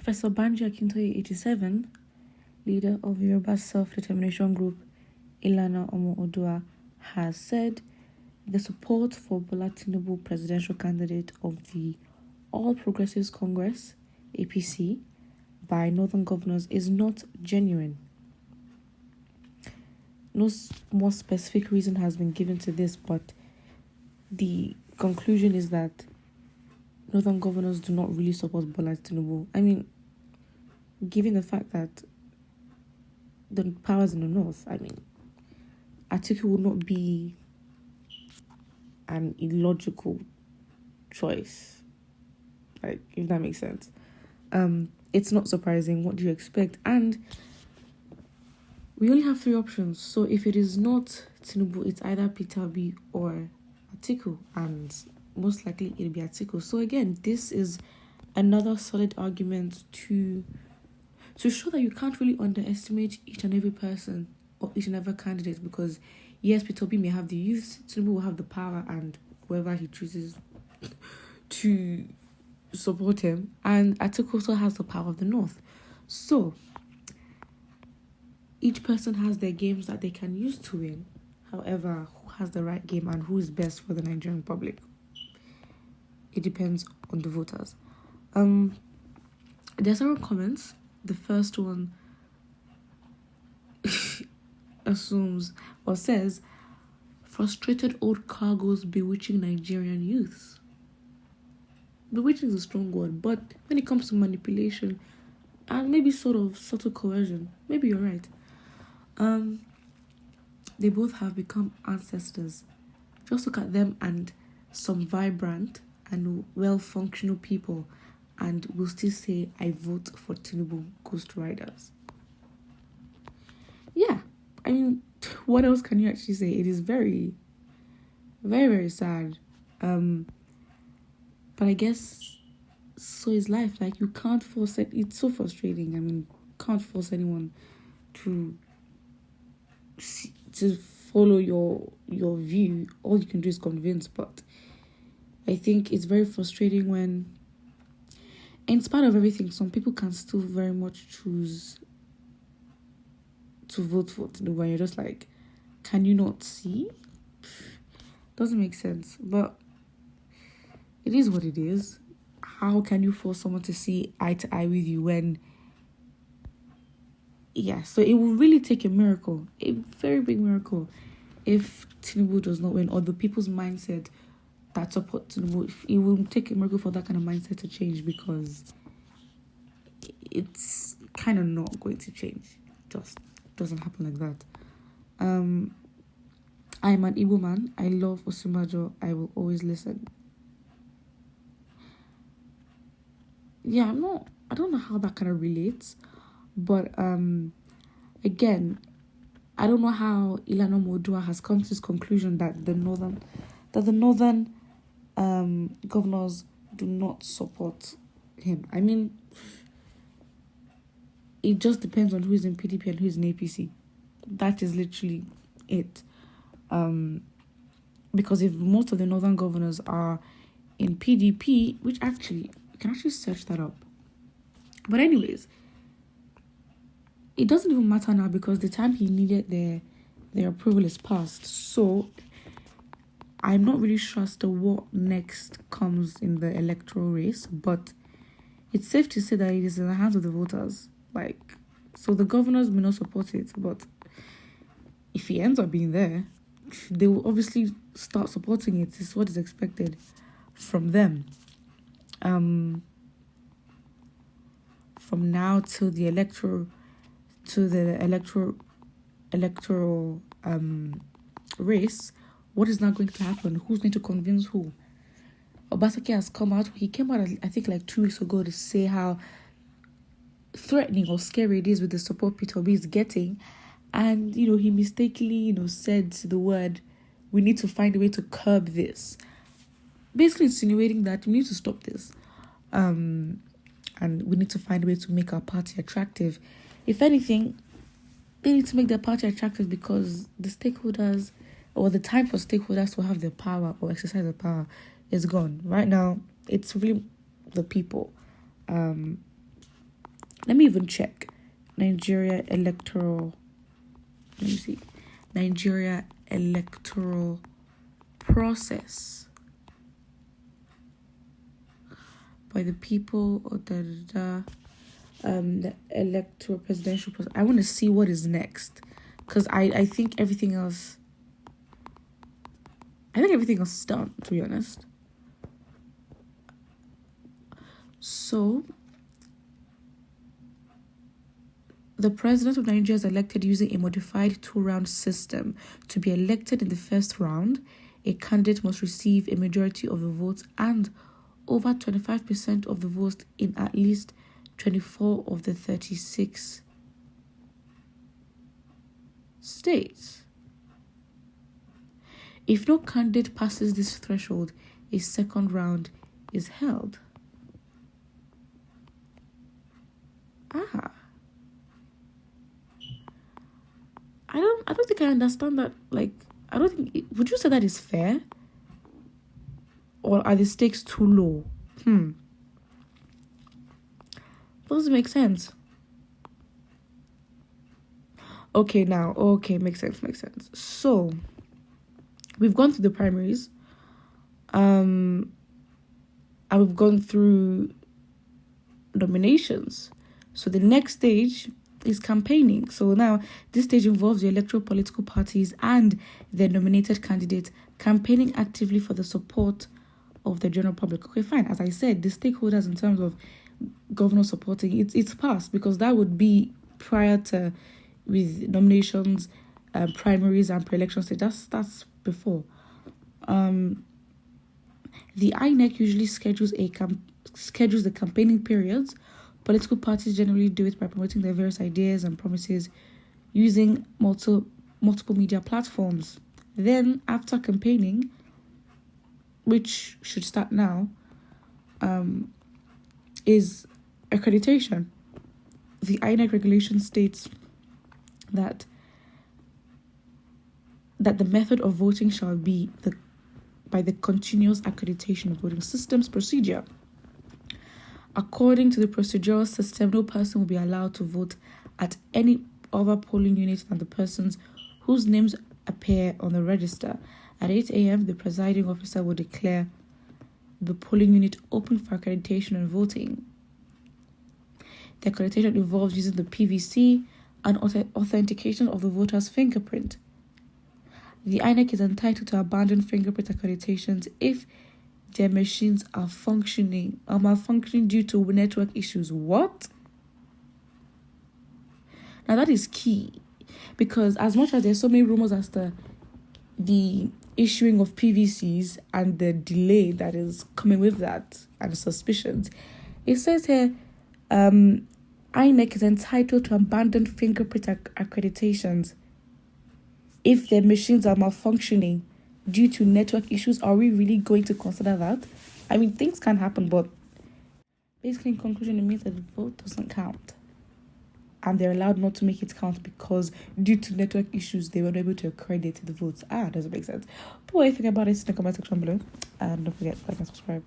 Professor Banji Akintoye, 87, leader of Yoruba self-determination group Ilana Omo Odua, has said the support for Bola Tinubu, presidential candidate of the All Progressives Congress, APC, by northern governors is not genuine. No more specific reason has been given to this, but the conclusion is that northern governors do not really support Bola Tinubu. I mean, given the fact that the powers in the north, I mean, Atiku would not be an illogical choice, like, if that makes sense. It's not surprising. What do you expect? And we only have 3 options. So if it is not Tinubu, it's either Peter Obi or Atiku, and most likely it'll be Atiku. So again, this is another solid argument to show that you can't really underestimate each and every person or each and every candidate, because yes, Peter Obi may have the youth, Tinubu will have the power, and whoever he chooses to support him, and Atiku also has the power of the north. So each person has their games that they can use to win. However, who has the right game and who is best for the Nigerian public, it depends on the voters. There are several comments. The first one assumes or says, frustrated old cargoes bewitching Nigerian youths. Bewitching is a strong word, but when it comes to manipulation and maybe sort of subtle coercion, maybe you're right. They both have become ancestors. Just look at them and some vibrant and well-functional people, and we'll still say, I vote for Tinubu Ghost Riders. Yeah, I mean, what else can you actually say? It is very, very, very sad. But I guess so is life. Like, you can't force it. It's so frustrating. I mean, can't force anyone to follow your view. All you can do is convince. But I think it's very frustrating when, in spite of everything, some people can still very much choose to vote for Tinubu, and you're just like, can you not see? Doesn't make sense. But it is what it is. How can you force someone to see eye to eye with you when... Yeah, so it will really take a miracle, a very big miracle, if Tinubu does not win, or the people's mindset that support Tinubu. It will take a miracle for that kind of mindset to change, because it's kind of not going to change. Just doesn't happen like that. I'm an Igbo man. I love Osinbajo. I will always listen. Yeah, I don't know how that kind of relates, but again, I don't know how Ilana Modua has come to this conclusion that the northern governors do not support him. I mean, it just depends on who is in PDP and who is in APC. That is literally it. Because if most of the northern governors are in PDP, which actually, you can actually search that up. But anyways, it doesn't even matter now, because the time he needed their approval is past. So I'm not really sure as to what next comes in the electoral race, but it's safe to say that it is in the hands of the voters. Like, so the governors may not support it, but if he ends up being there, they will obviously start supporting it. It's what is expected from them. From now till the electoral race, what is now going to happen? Who's going to convince who? Obaseki has come out. He came out, I think, like 2 weeks ago to say how threatening or scary it is with the support Peter Obi is getting. And, he mistakenly, said the word, we need to find a way to curb this. Basically insinuating that we need to stop this. And we need to find a way to make our party attractive. If anything, they need to make their party attractive, because the stakeholders, or the time for stakeholders to have their power or exercise their power, is gone. Right now, it's really the people. Let me even check. Nigeria electoral process by the people or the electoral presidential process. I want to see what is next, because I think everything else is done, to be honest. So the president of Nigeria is elected using a modified 2-round system. To be elected in the first round, a candidate must receive a majority of the votes and over 25% of the votes in at least 24 of the 36 states. If no candidate passes this threshold, a second round is held. I don't think I understand that. Like, I don't think. Would you say that is fair? Or are the stakes too low? Doesn't make sense. Okay, makes sense. So, we've gone through the primaries. And we've gone through nominations. So the next stage is campaigning. So now this stage involves the electoral political parties and their nominated candidates campaigning actively for the support of the general public. Okay, fine. As I said, the stakeholders in terms of governor supporting it's passed, because that would be prior to with nominations, primaries and pre-election stage. That's before. The INEC usually schedules the campaigning periods. Political parties generally do it by promoting their various ideas and promises using multiple media platforms. Then, after campaigning, which should start now, is accreditation. The INEC regulation states that the method of voting shall be by the continuous accreditation of voting systems procedure. According to the procedural system, no person will be allowed to vote at any other polling unit than the persons whose names appear on the register. At 8 a.m., the presiding officer will declare the polling unit open for accreditation and voting. The accreditation involves using the PVC and authentication of the voter's fingerprint. The INEC is entitled to abandon fingerprint accreditations if their machines are malfunctioning due to network issues. What? Now that is key, because as much as there's so many rumors as to the issuing of PVCs and the delay that is coming with that and suspicions, it says here INEC is entitled to abandon fingerprint accreditations if their machines are malfunctioning due to network issues. Are we really going to consider that? I mean, things can happen, but basically in conclusion, it means that the vote doesn't count. And they're allowed not to make it count because due to network issues, they weren't able to accredit the votes. Doesn't make sense. But what do you think about it in the comment section below? And don't forget to like and subscribe.